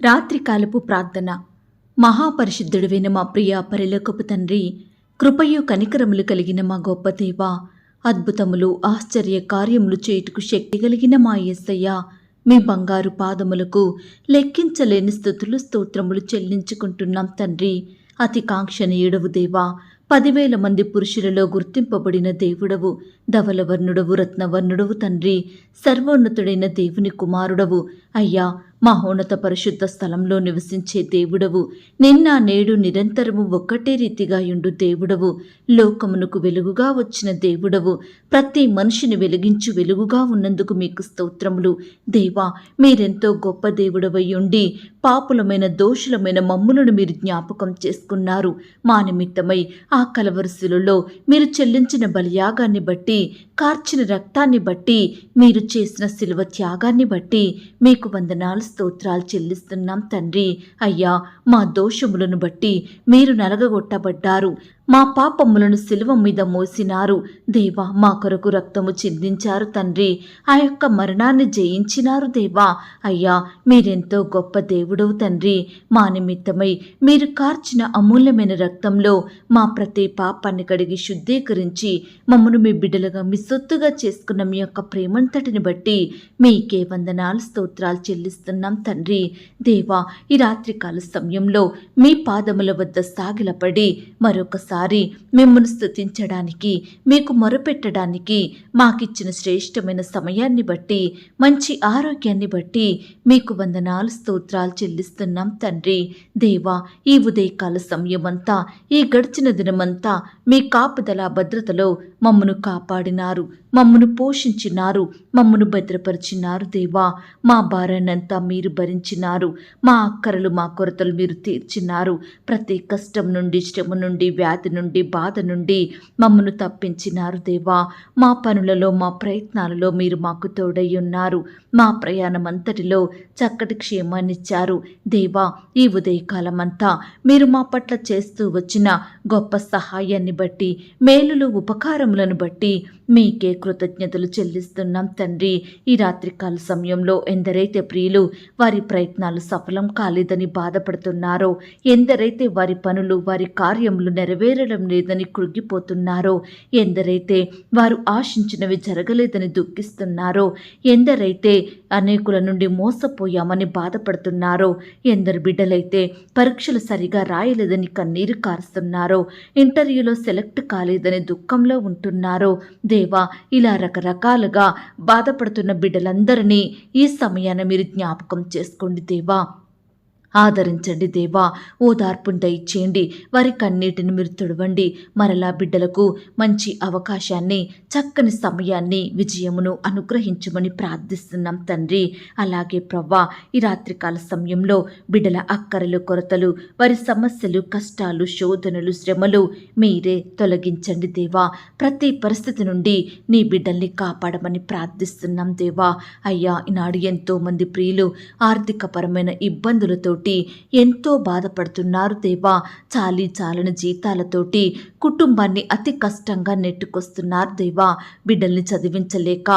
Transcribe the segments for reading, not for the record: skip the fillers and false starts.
రాత్రికాలపు ప్రార్థన. మహాపరిశుద్ధుడైన మా ప్రియ పరలోకపు తండ్రి, కృపయు కనికరములు కలిగిన మా గొప్ప దేవా, అద్భుతములు ఆశ్చర్య కార్యములు చేయుటకు శక్తి కలిగిన మా యేసయ్య, మీ బంగారు పాదములకు లెక్కించలేని స్తుతులు స్తోత్రములు చెల్లించుకుంటున్నాం తండ్రి. అతి కాంక్షణీయుడవు దేవా, 10,000 మంది పురుషులలో గుర్తింపబడిన దేవుడవు, ధవలవర్ణుడవు, రత్నవర్ణుడవు తండ్రి, సర్వోన్నతుడైన దేవుని కుమారుడవు అయ్యా, మహోన్నత పరిశుద్ధ స్థలంలో నివసించే దేవుడవు, నిన్న నేడు నిరంతరము ఒక్కటే రీతిగా యుండు దేవుడవు, లోకమునకు వెలుగుగా వచ్చిన దేవుడవు, ప్రతి మనిషిని వెలిగించు వెలుగుగా ఉన్నందుకు మీకు స్తోత్రములు. దేవా, మీరెంతో గొప్ప దేవుడవై ఉండి పాపులమైన దోషులమైన మమ్ములను మీరు జ్ఞాపకం చేసుకున్నారు. మా నిమిత్తమై ఆ కలవరసులలో మీరు చెల్లించిన బలియాగాన్ని బట్టి, కార్చిన రక్తాన్ని బట్టి, మీరు చేసిన శిలువ త్యాగాన్ని బట్టి మీకు వందనాలు స్తోత్రాలు చెల్లిస్తున్నాం తండ్రి. అయ్యా, మా దోషములను బట్టి మీరు నలగగొట్టబడ్డారు, మా పాపములను శిలువ మీద మోసినారు. దేవా, మా కొరకు రక్తము చిందించారు తండ్రి, ఆ యొక్క మరణాన్ని జయించినారు దేవా. అయ్యా, మీరెంతో గొప్ప దేవుడవు తండ్రి. మా నిమిత్తమై మీరు కార్చిన అమూల్యమైన రక్తంలో మా ప్రతి పాపాన్ని కడిగి శుద్ధీకరించి మమ్మను మీ బిడ్డలుగా మీ సొత్తుగా చేసుకున్న మీ యొక్క ప్రేమంతటిని బట్టి మీకే వందనాలు స్తోత్రాలు చెల్లిస్తున్నాం తండ్రి. దేవా, ఈ రాత్రికాల సమయంలో మీ పాదముల వద్ద సాగిలపడి మరొకసారి మిమ్మల్ని స్తుతించడానికి, మీకు మొరపెట్టడానికి మాకిచ్చిన శ్రేష్టమైన సమయాన్ని బట్టి, మంచి ఆరోగ్యాన్ని బట్టి మీకు వందనాలు స్తోత్రాలు చెల్లిస్తున్నాం తండ్రి. దేవా, ఈ ఉదయకాల సమయమంతా, ఈ గడిచిన దినమంతా మీ కాపుదల భద్రతలో మమ్మను కాపాడినారు, మమ్మను పోషించినారు, మమ్మను భద్రపరిచినారు. దేవా, మా భారాన్నంతా మీరు భరించినారు, మా అక్కరలు మా కొరతలు మీరు తీర్చినారు. ప్రతి కష్టం నుండి, శ్రమ నుండి, వ్యాధి నుండి, బాధ నుండి మమ్మను తప్పించినారు. దేవా, మా పనులలో, మా ప్రయత్నాలలో మీరు మాకు తోడై ఉన్నారు. మా ప్రయాణం అంతటిలో చక్కటి క్షేమాన్నిచ్చారు. దేవా, ఈ ఉదయకాలమంతా మీరు మా పట్ల చేస్తూ వచ్చిన గొప్ప సహాయాన్ని బట్టి, మేలులు ఉపకారములను బట్టి మీకే కృతజ్ఞతలు చెల్లిస్తున్నాం తండ్రి. ఈ రాత్రికాల సమయంలో ఎందరైతే ప్రియులు వారి ప్రయత్నాలు సఫలం కాలేదని బాధపడుతున్నారో, ఎందరైతే వారి పనులు, వారి కార్యములు నెరవేరడం లేదని కృంగిపోతున్నారో, ఎందరైతే వారు ఆశించినవి జరగలేదని దుఃఖిస్తున్నారో, ఎందరైతే అనేకుల నుండి మోసపోయామని బాధపడుతున్నారో, ఎందరు బిడ్డలైతే పరీక్షలు సరిగా రాయలేదని కన్నీరు కారుస్తున్నారో, ఇంటర్వ్యూలో సెలెక్ట్ కాలేదని దుఃఖంలో ఉంటున్నారో, దేవా, ఇలా రకరకాలుగా బాధపడుతున్న బిడ్డలందరినీ ఈ సమయాన్ని మీరు జ్ఞాపకం చేసుకోండి దేవా. ఆదరించండి దేవా, ఓదార్పును దయచేయండి, వారి కన్నీటిని మీరు తుడవండి. మరలా బిడ్డలకు మంచి అవకాశాన్ని, చక్కని సమయాన్ని, విజయమును అనుగ్రహించమని ప్రార్థిస్తున్నాం తండ్రి. అలాగే ప్రవ్వా, ఈ రాత్రికాల సమయంలో బిడ్డల అక్కరలు, కొరతలు, వారి సమస్యలు, కష్టాలు, శోధనలు, శ్రమలు మీరే తొలగించండి దేవా. ప్రతి పరిస్థితి నుండి నీ బిడ్డల్ని కాపాడమని ప్రార్థిస్తున్నాం దేవా. అయ్యా, ఈనాడు ఎంతోమంది ప్రియులు ఆర్థికపరమైన ఇబ్బందులతో ఎంతో బాధపడుతున్నారు దేవా. చాలని జీతాలతోటి కుటుంబాన్ని అతి కష్టంగా నెట్టుకొస్తున్నారు దేవా. బిడ్డల్ని చదివించలేక,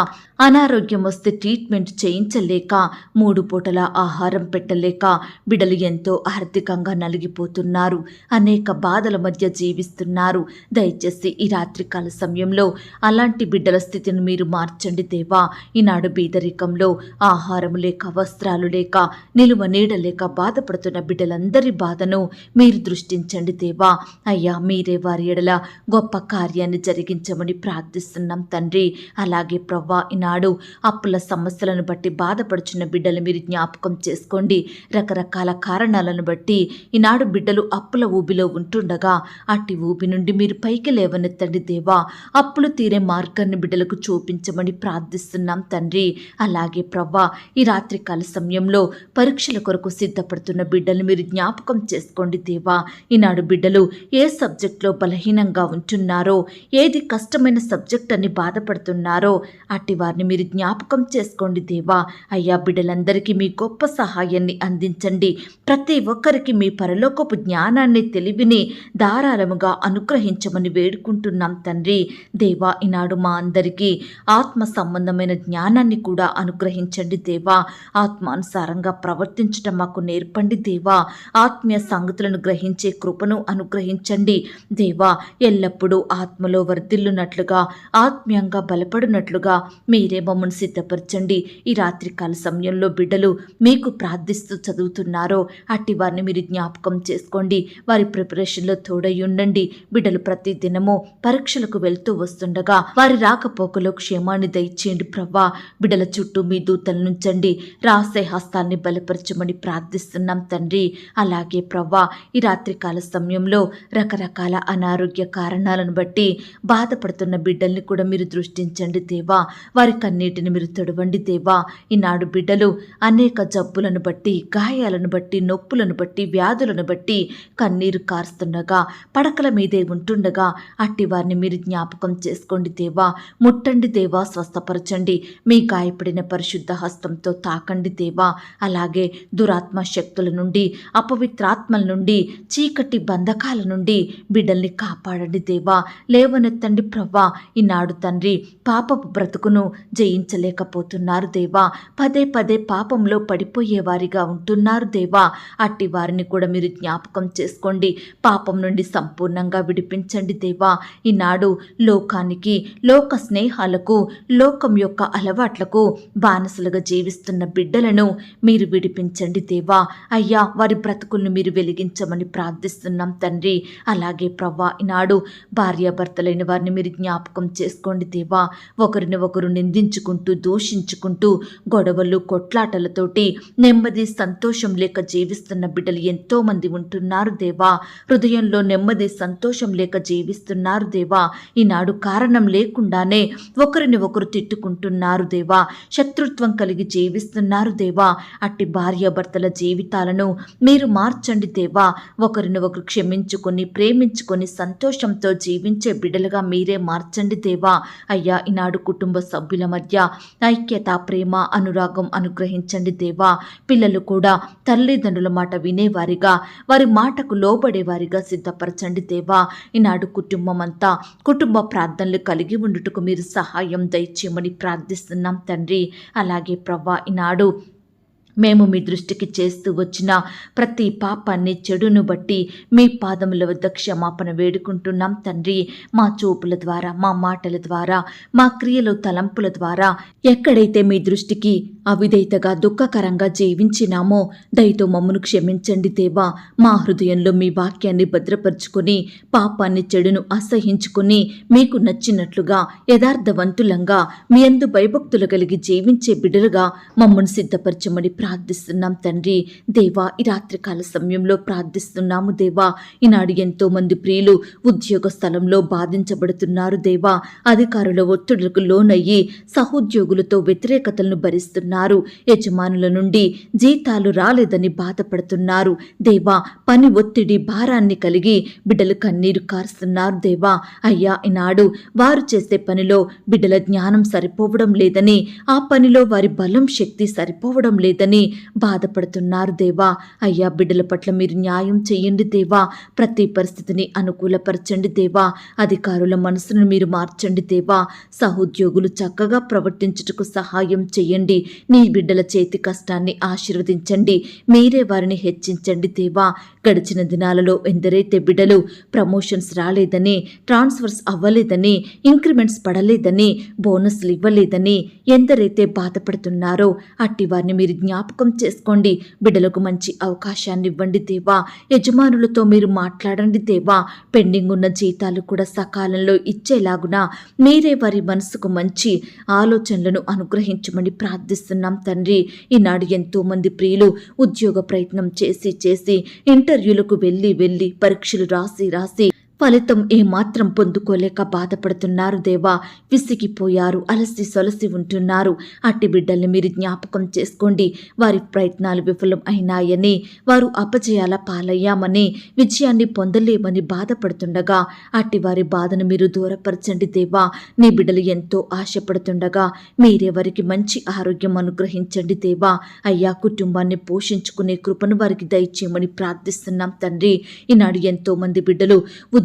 అనారోగ్యం వస్తే ట్రీట్మెంట్ చేయించలేక, 3 పూటల ఆహారం పెట్టలేక బిడ్డలు ఎంతో ఆర్థికంగా నలిగిపోతున్నారు. అనేక బాధల మధ్య జీవిస్తున్నారు. దయచేసి ఈ రాత్రికాల సమయంలో అలాంటి బిడ్డల స్థితిని మీరు మార్చండి దేవా. ఈనాడు బీదరికంలో ఆహారం లేక, వస్త్రాలు లేక, నిలువ నీడ లేక బాధపడుతున్న బిడ్డలందరి బాధను మీరు దృష్టించండి దేవా. అయ్యా, మీరే వారి ఎడల గొప్ప కార్యాన్ని జరిగించమని ప్రార్థిస్తున్నాం తండ్రి. అలాగే ప్రవ్వా, ఈనాడు అప్పుల సమస్యలను బట్టి బాధపడుచున్న బిడ్డలు మీరు జ్ఞాపకం చేసుకోండి. రకరకాల కారణాలను బట్టి ఈనాడు బిడ్డలు అప్పుల ఊబిలో ఉంటుండగా అట్టి ఊబి నుండి మీరు పైకి లేవనెత్తండి దేవా. అప్పులు తీరే మార్గాన్ని బిడ్డలకు చూపించమని ప్రార్థిస్తున్నాం తండ్రి. అలాగే ప్రవ్వా, ఈ రాత్రికాల సమయంలో పరీక్షల కొరకు సిద్ధపడుతున్న బిడ్డలు మీరు జ్ఞాపకం చేసుకోండి దేవా. ఈనాడు బిడ్డలు ఏ సబ్జెక్ట్లో బలహీనంగా ఉంటున్నారో, ఏది కష్టమైన సబ్జెక్ట్ అని బాధపడుతున్నారో అట్టి వారిని మీరు జ్ఞాపకం చేసుకోండి దేవా. అయ్యా, బిడ్డలందరికీ మీ గొప్ప సహాయాన్ని అందించండి. ప్రతి ఒక్కరికి మీ పరలోకపు జ్ఞానాన్ని, తెలివిని ధారాళముగా అనుగ్రహించమని వేడుకుంటున్నాం తండ్రి. దేవా, ఈనాడు మా అందరికీ ఆత్మ సంబంధమైన జ్ఞానాన్ని కూడా అనుగ్రహించండి దేవా. ఆత్మానుసారంగా ప్రవర్తించడం మాకు నేర్పండి లేపండి దేవా. ఆత్మీయ సంగతులను గ్రహించే కృపను అనుగ్రహించండి దేవా. ఎల్లప్పుడూ ఆత్మలో వర్ధిల్లునట్లుగా, ఆత్మీయంగా బలపడినట్లుగా మీరే మమ్మల్ని సిద్ధపరచండి. ఈ రాత్రికాల సమయంలో బిడ్డలు మీకు ప్రార్థిస్తూ చదువుతున్నారో అట్టి వారిని మీరు జ్ఞాపకం చేసుకోండి. వారి ప్రిపరేషన్లో తోడై ఉండండి. బిడ్డలు ప్రతి దినము పరీక్షలకు వెళ్తూ వస్తుండగా వారి రాకపోకలో క్షేమాన్ని దయచేయండి ప్రవ్వా. బిడ్డల చుట్టూ మీ దూతలు నుంచండి. రాసే హస్తాన్ని బలపరచమని ప్రార్థిస్తున్నాం తండ్రి. అలాగే ప్రవ్వా, ఈ రాత్రికాల సమయంలో రకరకాల అనారోగ్య కారణాలను బట్టి బాధపడుతున్న బిడ్డల్ని కూడా మీరు దృష్టించండి దేవా. వారి కన్నీటిని మీరు తొడవండి దేవా. ఈనాడు బిడ్డలు అనేక జబ్బులను బట్టి, గాయాలను బట్టి, నొప్పులను బట్టి, వ్యాధులను బట్టి కన్నీరు కారుస్తుండగా, పడకల మీదే ఉంటుండగా అట్టి వారిని మీరు జ్ఞాపకం చేసుకోండి దేవా. ముట్టండి దేవా, స్వస్థపరచండి. మీ గాయపడిన పరిశుద్ధ హస్తంతో తాకండి దేవా. అలాగే దురాత్మ శక్తుల నుండి, అపవిత్రాత్మల నుండి, చీకటి బంధకాల నుండి బిడ్డల్ని కాపాడండి దేవా. లేవనెత్తండి ప్రవ్వా. ఈనాడు తండ్రి పాపపు బ్రతుకును జయించలేకపోతున్నారు దేవా. పదే పదే పాపంలో పడిపోయేవారిగా ఉంటున్నారు దేవా. అట్టి వారిని కూడా మీరు జ్ఞాపకం చేసుకోండి. పాపం నుండి సంపూర్ణంగా విడిపించండి దేవా. ఈనాడు లోకానికి, లోక స్నేహాలకు, లోకం యొక్క అలవాట్లకు బానిసలుగా జీవిస్తున్న బిడ్డలను మీరు విడిపించండి దేవా. అయ్యా, వారి బ్రతుకులను మీరు వెలిగించమని ప్రార్థిస్తున్నాం తండ్రి. అలాగే ప్రవ్వా, ఈనాడు భార్యాభర్తలైన వారిని మీరు జ్ఞాపకం చేసుకోండి దేవా. ఒకరిని ఒకరు నిందించుకుంటూ, దూషించుకుంటూ, గొడవలు కొట్లాటలతోటి నెమ్మది సంతోషం లేక జీవిస్తున్న బిడ్డలు ఎంతో మంది ఉంటున్నారు దేవా. హృదయంలో నెమ్మది సంతోషం లేక జీవిస్తున్నారు దేవా. ఈనాడు కారణం లేకుండానే ఒకరిని ఒకరు తిట్టుకుంటున్నారు దేవా. శత్రుత్వం కలిగి జీవిస్తున్నారు దేవా. అట్టి భార్యాభర్తల జీవితాలను మీరు మార్చండి దేవా. ఒకరిని ఒకరు క్షమించుకొని, ప్రేమించుకొని, సంతోషంతో జీవించే బిడ్డలుగా మీరే మార్చండి దేవా. అయ్యా, ఈనాడు కుటుంబ సభ్యుల మధ్య ఐక్యత, ప్రేమ, అనురాగం అనుగ్రహించండి దేవా. పిల్లలు కూడా తల్లిదండ్రుల మాట వినేవారిగా, వారి మాటకు లోబడేవారిగా సిద్ధపరచండి దేవా. ఈనాడు కుటుంబం అంతా కుటుంబ ప్రార్థనలు కలిగి ఉండుటకు మీరు సహాయం దయచేయమని ప్రార్థిస్తున్నాం తండ్రి. అలాగే ప్రవ్వా, ఈనాడు మేము మీ దృష్టికి చేస్తూ వచ్చిన ప్రతి పాపాన్ని, చెడును బట్టి మీ పాదముల వద్ద క్షమాపణ వేడుకుంటున్నాం తండ్రి. మా చూపుల ద్వారా, మా మాటల ద్వారా, మా క్రియలు, తలంపుల ద్వారా ఎక్కడైతే మీ దృష్టికి అవిధేయతగా, దుఃఖకరంగా జీవించినామో దయతో మమ్మను క్షమించండి దేవా. మా హృదయంలో మీ వాక్యాన్ని భద్రపరుచుకొని, పాపాన్ని, చెడును అసహించుకొని, మీకు నచ్చినట్లుగా యథార్థవంతులంగా మీ యందు భయభక్తులు కలిగి జీవించే బిడ్డలుగా మమ్మను సిద్ధపరచమని ప్రార్థిస్తున్నాం తండ్రి. దేవా, ఈ రాత్రికాల సమయంలో ప్రార్థిస్తున్నాము దేవా. ఈనాడు ఎంతో మంది ప్రియులు ఉద్యోగ స్థలంలో బాధించబడుతున్నారు దేవా. అధికారుల ఒత్తిడులకు లోనయ్యి సహోద్యోగులతో వ్యతిరేకతలను భరిస్తున్నారు. యజమానుల నుండి జీతాలు రాలేదని బాధపడుతున్నారు దేవా. పని ఒత్తిడి, భారాన్ని కలిగి బిడ్డలు కన్నీరు కారుస్తున్నారు దేవా. అయ్యా, ఈనాడు వారు చేసే పనిలో బిడ్డల జ్ఞానం సరిపోవడం లేదని, ఆ పనిలో వారి బలం, శక్తి సరిపోవడం లేదని బాధపడుతున్నారు దేవా. అయ్యా, బిడ్డల పట్ల మీరు న్యాయం చెయ్యండి దేవా. ప్రతి పరిస్థితిని అనుకూలపరచండి దేవా. అధికారుల మనసును మీరు మార్చండి దేవా. సహోద్యోగులు చక్కగా ప్రవర్తించుటకు సహాయం చెయ్యండి. నీ బిడ్డల చేతి కష్టాన్ని ఆశీర్వదించండి. మీరే వారిని హెచ్చించండి దేవా. గడిచిన దినాలలో ఎందరైతే బిడ్డలు ప్రమోషన్స్ రాలేదని, ట్రాన్స్ఫర్స్ అవ్వలేదని, ఇంక్రిమెంట్స్ పడలేదని, బోనస్లు ఇవ్వలేదని ఎందరైతే బాధపడుతున్నారో అట్టి వారిని మీరు జ్ఞాపకం చేసుకోండి. బిడ్డలకు మంచి అవకాశాన్ని ఇవ్వండి దేవా. యజమానులతో మీరు మాట్లాడండి దేవా. పెండింగ్ ఉన్న జీతాలు కూడా సకాలంలో ఇచ్చేలాగున మీరే వారి మనసుకు మంచి ఆలోచనలను అనుగ్రహించమని ప్రార్థిస్తున్నాం తండ్రి. ఈనాడు ఎంతో మంది ప్రియులు ఉద్యోగ ప్రయత్నం చేసి ఇంటర్వ్యూలకు వెళ్ళి పరీక్షలు రాసి ఫలితం ఏమాత్రం పొందుకోలేక బాధపడుతున్నారు దేవా. విసిగిపోయారు, అలసి సొలసి ఉంటున్నారు. అట్టి బిడ్డల్ని మీరు జ్ఞాపకం చేసుకోండి. వారి ప్రయత్నాలు విఫలం అయినాయని, వారు అపజయాల పాలయ్యామని, విజయాన్ని పొందలేమని బాధపడుతుండగా అట్టి వారి బాధను మీరు దూరపరచండి దేవా. నీ బిడ్డలు ఎంతో ఆశపడుతుండగా మీరే వారికి మంచి ఆరోగ్యం అనుగ్రహించండి దేవా. అయ్యా, కుటుంబాన్ని పోషించుకునే కృపను వారికి దయచేయమని ప్రార్థిస్తున్నాం తండ్రి. ఈనాడు ఎంతో మంది బిడ్డలు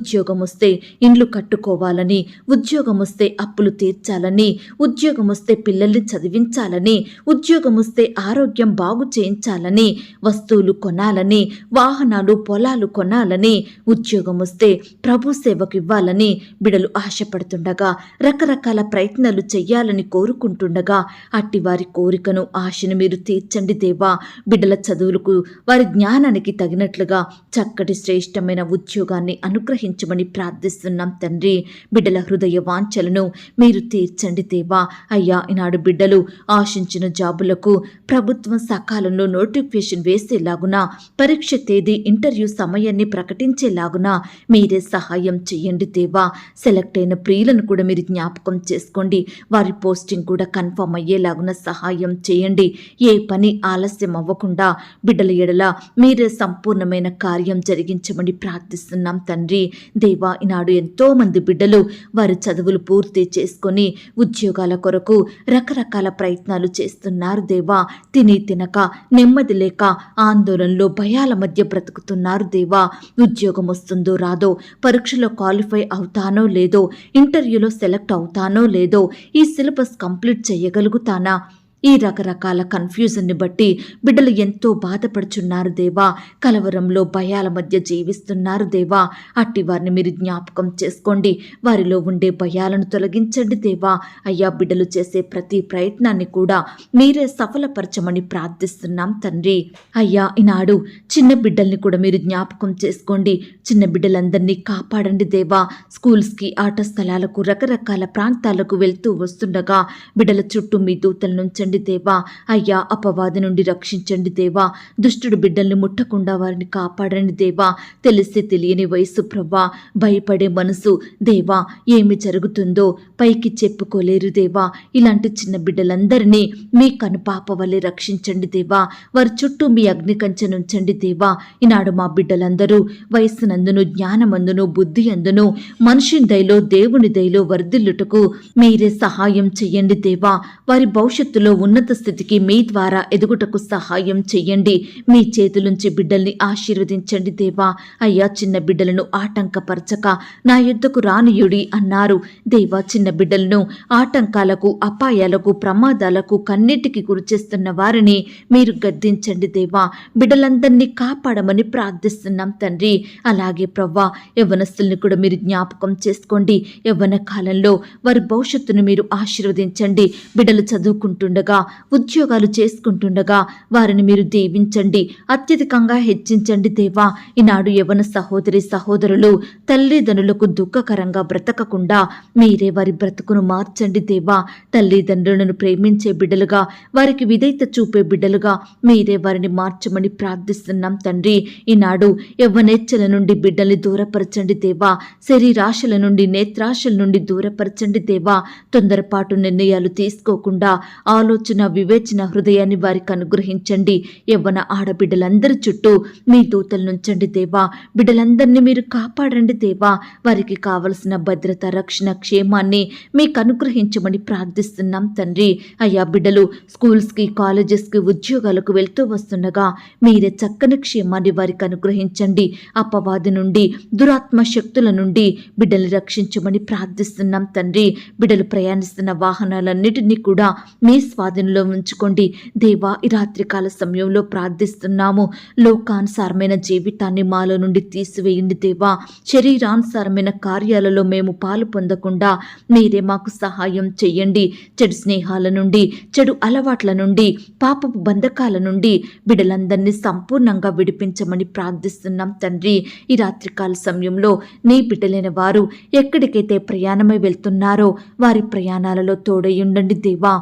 ఉద్యోగం వస్తే ఇండ్లు కట్టుకోవాలని, ఉద్యోగం వస్తే అప్పులు తీర్చాలని, ఉద్యోగం వస్తే పిల్లల్ని చదివించాలని, ఉద్యోగం వస్తే ఆరోగ్యం బాగు చేయించాలని, వస్తువులు కొనాలని, వాహనాలు పొలాలు కొనాలని, ఉద్యోగం వస్తే ప్రభు సేవకు ఇవ్వాలని బిడలు ఆశపడుతుండగా, రకరకాల ప్రయత్నాలు చెయ్యాలని కోరుకుంటుండగా అట్టి వారి కోరికను ఆశను మీరు తీర్చండి దేవా. బిడ్డల చదువులకు వారి జ్ఞానానికి తగినట్లుగా చక్కటి శ్రేష్టమైన ఉద్యోగాన్ని అనుగ్రహించమని ప్రార్థిస్తున్నాం తండ్రి. బిడ్డల హృదయ వాంఛలను మీరు తీర్చండి దేవా. అయ్యా, ఈనాడు బిడ్డలు ఆశించిన జాబులకు ప్రభుత్వం సకాలంలో నోటిఫికేషన్ వేసేలాగున, పరీక్ష తేదీ ఇంటర్వ్యూ సమయాన్ని ప్రకటించేలాగున మీరే సహాయం చేయండి దేవా. సెలెక్ట్ అయిన ప్రియులను కూడా మీరు జ్ఞాపకం చేసుకోండి. వారి పోస్టింగ్ కూడా కన్ఫర్మ్ అయ్యేలాగున సహాయం చేయండి. ఏ పని ఆలస్యం అవ్వకుండా బిడ్డల ఎడల మీరే సంపూర్ణమైన కార్యం జరిగించమని ప్రార్థిస్తున్నాం తండ్రి. దేవా, ఈనాడు ఎంతో మంది బిడ్డలు వారి చదువులు పూర్తి చేసుకొని ఉద్యోగాల కొరకు రకరకాల ప్రయత్నాలు చేస్తున్నారు దేవా. తిని తినక, నెమ్మది లేక, ఆందోళనలో భయాల మధ్య బ్రతుకుతున్నారు దేవా. ఉద్యోగం వస్తుందో రాదో, పరీక్షలో క్వాలిఫై అవుతానో లేదో, ఇంటర్వ్యూలో సెలెక్ట్ అవుతానో లేదో, ఈ సిలబస్ కంప్లీట్ చేయగలుగుతానా, ఈ రకరకాల కన్ఫ్యూజన్ని బట్టి బిడ్డలు ఎంతో బాధపడుచున్నారు దేవా. కలవరంలో భయాల మధ్య జీవిస్తున్నారు దేవా. అట్టి వారిని మీరు జ్ఞాపకం చేసుకోండి. వారిలో ఉండే భయాలను తొలగించండి దేవా. అయ్యా, బిడ్డలు చేసే ప్రతి ప్రయత్నాన్ని కూడా మీరే సఫలపరచమని ప్రార్థిస్తున్నాం తండ్రి. అయ్యా, ఈనాడు చిన్న బిడ్డల్ని కూడా మీరు జ్ఞాపకం చేసుకోండి. చిన్న బిడ్డలందరినీ కాపాడండి దేవా. స్కూల్స్కి, ఆట స్థలాలకు, రకరకాల ప్రాంతాలకు వెళ్తూ వస్తుండగా బిడ్డల చుట్టూ మీ దూతల నుంచి దేవా. అయ్యా, అపవాది నుండి రక్షించండి దేవా. దుష్టుడు బిడ్డల్ని ముట్టకుండా వారిని కాపాడండి దేవా. తెలిసి తెలియని వయసు ప్రభా, భయపడే మనసు దేవా. ఏమి జరుగుతుందో పైకి చెప్పుకోలేరు దేవా. ఇలాంటి చిన్న బిడ్డలందరినీ మీ కనుపాప వలె రక్షించండి దేవా. వారి చుట్టూ మీ అగ్ని కంచెనుంచండి దేవా. ఈనాడు మా బిడ్డలందరూ వయస్సునందును, జ్ఞానమందును, బుద్ధి అందును, మనిషి దయలో, దేవుని దయలో వర్ధిల్లుటకు మీరే సహాయం చెయ్యండి దేవా. వారి భవిష్యత్తులో ఉన్నత స్థితికి మీ ద్వారా ఎదుగుటకు సహాయం చెయ్యండి. మీ చేతులుంచి బిడ్డల్ని ఆశీర్వదించండి దేవా. అయ్యా, చిన్న బిడ్డలను ఆటంకపరచక నా యుద్ధకు రానియుడి అన్నారు దేవా. చిన్న బిడ్డలను ఆటంకాలకు, అపాయాలకు, ప్రమాదాలకు, కన్నిటికి గురిచేస్తున్న వారిని మీరు గద్దించండి దేవా. బిడ్డలందరినీ కాపాడమని ప్రార్థిస్తున్నాం తండ్రి. అలాగే ప్రవ్వా, యవ్వనస్తుల్ని కూడా మీరు జ్ఞాపకం చేసుకోండి. యవ్వన కాలంలో వారి భవిష్యత్తును మీరు ఆశీర్వదించండి. బిడ్డలు చదువుకుంటుండగా, ఉద్యోగాలు చేసుకుంటుండగా వారిని మీరు దీవించండి, అత్యధికంగా హెచ్చించండి దేవా. ఈనాడు యవ్వన సహోదరి సహోదరులు తల్లిదండ్రులకు దుఃఖకరంగా బ్రతకకుండా మీరే వారి బ్రతుకును మార్చండి దేవా. తల్లిదండ్రులను ప్రేమించే బిడ్డలుగా, వారికి విధేయత చూపే బిడ్డలుగా మీరే వారిని మార్చమని ప్రార్థిస్తున్నాం తండ్రి. ఈనాడు యవ్వనేచ్ఛల నుండి బిడ్డల్ని దూరపరచండి దేవా. శరీరాశల నుండి, నేత్రాశల నుండి దూరపరచండి దేవా. తొందరపాటు నిర్ణయాలు తీసుకోకుండా ఆలోచన, వివేచన హృదయాన్ని వారికి అనుగ్రహించండి. యవ్వన ఆడబిడ్డలందరి చుట్టూ మీ దూతలు నుంచండి దేవా. బిడ్డలందరినీ మీరు కాపాడండి దేవా. వారికి కావలసిన భద్రత, రక్షణ, క్షేమాన్ని మీకు అనుగ్రహించమని ప్రార్థిస్తున్నాం తండ్రి. అయ్యా, బిడ్డలు స్కూల్స్కి, కాలేజెస్కి, ఉద్యోగాలకు వెళ్తూ వస్తుండగా మీరే చక్కని క్షేమాన్ని వారికి అనుగ్రహించండి. అపవాది నుండి, దురాత్మ శక్తుల నుండి బిడ్డల్ని రక్షించమని ప్రార్థిస్తున్నాం తండ్రి. బిడ్డలు ప్రయాణిస్తున్న వాహనాలన్నిటినీ కూడా మీ స్వాధీనంలో ఉంచుకోండి దేవా. ఈ రాత్రికాల సమయంలో ప్రార్థిస్తున్నాము. లోకానుసారమైన జీవితాన్ని మాలో నుండి తీసివేయండి దేవా. శరీరానుసారమైన కార్యాలలో మేము పాలు పొందకుండా మీరే మాకు సహాయం చెయ్యండి. చెడు స్నేహాల నుండి, చెడు అలవాట్ల నుండి, పాపపు బంధకాల నుండి బిడ్డలందరినీ సంపూర్ణంగా విడిపించమని ప్రార్థిస్తున్నాం తండ్రి. ఈ రాత్రికాల సమయంలో నీ బిడ్డలైన వారు ఎక్కడికైతే ప్రయాణమై వెళ్తున్నారో వారి ప్రయాణాలలో తోడై ఉండండి దేవా.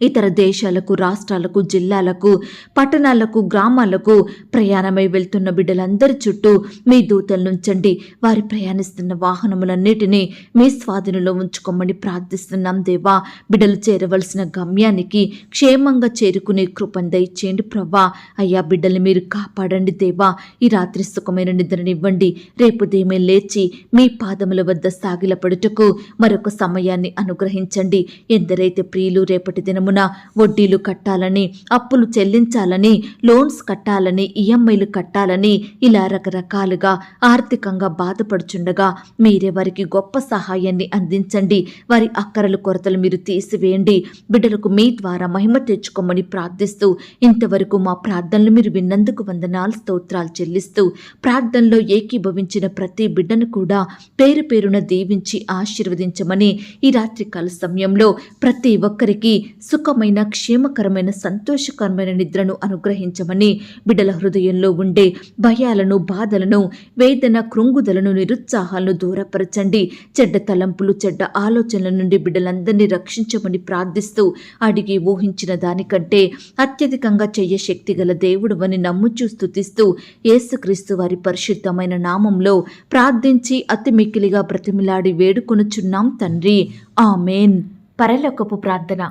ఇతర దేశాలకు, రాష్ట్రాలకు, జిల్లాలకు, పట్టణాలకు, గ్రామాలకు ప్రయాణమై వెళ్తున్న బిడ్డలందరి చుట్టూ మీ దూతలు నుంచండి. వారి ప్రయాణిస్తున్న వాహనములన్నిటినీ మీ స్వాధీనంలో ఉంచుకోమని ప్రార్థిస్తున్నాం దేవా. బిడ్డలు చేరవలసిన గమ్యానికి క్షేమంగా చేరుకునే కృపను దయచేయండి ప్రభా. అయ్యా, బిడ్డల్ని మీరు కాపాడండి దేవా. ఈ రాత్రి సుఖమైన నిద్రనివ్వండి. రేపు ఉదయమే లేచి మీ పాదముల వద్ద సాగిలపడుటకు మరొక సమయాన్ని అనుగ్రహించండి. ఎందరైతే ప్రియులు రేపటి దినం దినమున వడ్డీలు కట్టాలని, అప్పులు చెల్లించాలని, లోన్స్ కట్టాలని, ఈఎంఐలు కట్టాలని ఇలా రకరకాలుగా ఆర్థికంగా బాధపడుచుండగా మీరే వారికి గొప్ప సహాయాన్ని అందించండి. వారి అక్కరలు కొరతలు మీరు తీసివేయండి. బిడ్డలకు మీ ద్వారా మహిమ తెచ్చుకోమని ప్రార్థిస్తూ ఇంతవరకు మా ప్రార్థనలు మీరు విన్నందుకు వందనాలు స్తోత్రాలు చెల్లిస్తూ ప్రార్థనలో ఏకీభవించిన ప్రతి బిడ్డను కూడా పేరు పేరున దీవించి ఆశీర్వదించమని ఈ రాత్రికాల సమయంలో ప్రతి ఒక్కరికి సుఖమైన, క్షేమకరమైన, సంతోషకరమైన నిద్రను అనుగ్రహించమని, బిడ్డల హృదయంలో ఉండే భయాలను, బాధలను, వేదన, కృంగుదలను, నిరుత్సాహాలను దూరపరచండి. చెడ్డ తలంపులు, చెడ్డ ఆలోచనల నుండి బిడ్డలందరినీ రక్షించమని ప్రార్థిస్తూ అడిగి ఊహించిన దానికంటే అత్యధికంగా చెయ్య శక్తి గల దేవుడు అని నమ్ముచూ స్తుతిస్తూ యేసుక్రీస్తు వారి పరిశుద్ధమైన నామంలో ప్రార్థించి అతి మిక్కిలిగా బ్రతిమిలాడి వేడుకొనుచున్నాం తండ్రి. ఆమేన్. పరలోకపు ప్రార్థన.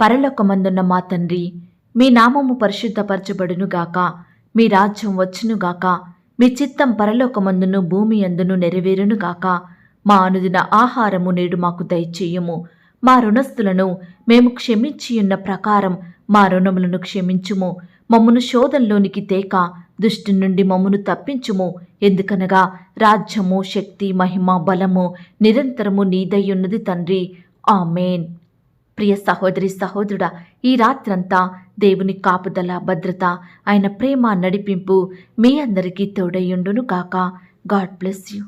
పరలోకమందున్న మా తండ్రి, మీ నామము పరిశుద్ధపరచబడునుగాక, మీ రాజ్యం వచ్చునుగాక, మీ చిత్తం పరలోకమందును భూమి అందును నెరవేరునుగాక. మా అనుదిన ఆహారము నేడు మాకు దయచేయుము. మా రుణస్థులను మేము క్షమించియున్న ప్రకారం మా రుణములను క్షమించుము. మమ్మను శోధంలోనికి తేక దుష్టు నుండి మమ్మను తప్పించుము. ఎందుకనగా రాజ్యము, శక్తి, మహిమ, బలము నిరంతరము నీదయ్యున్నది తండ్రి. ఆమేన్. ప్రియ సహోదరి సహోదరుడా, ఈ రాత్రంతా దేవుని కాపుదల, భద్రత, ఆయన ప్రేమ, నడిపింపు మీ అందరికీ తోడయ్యుండును గాక. God bless you.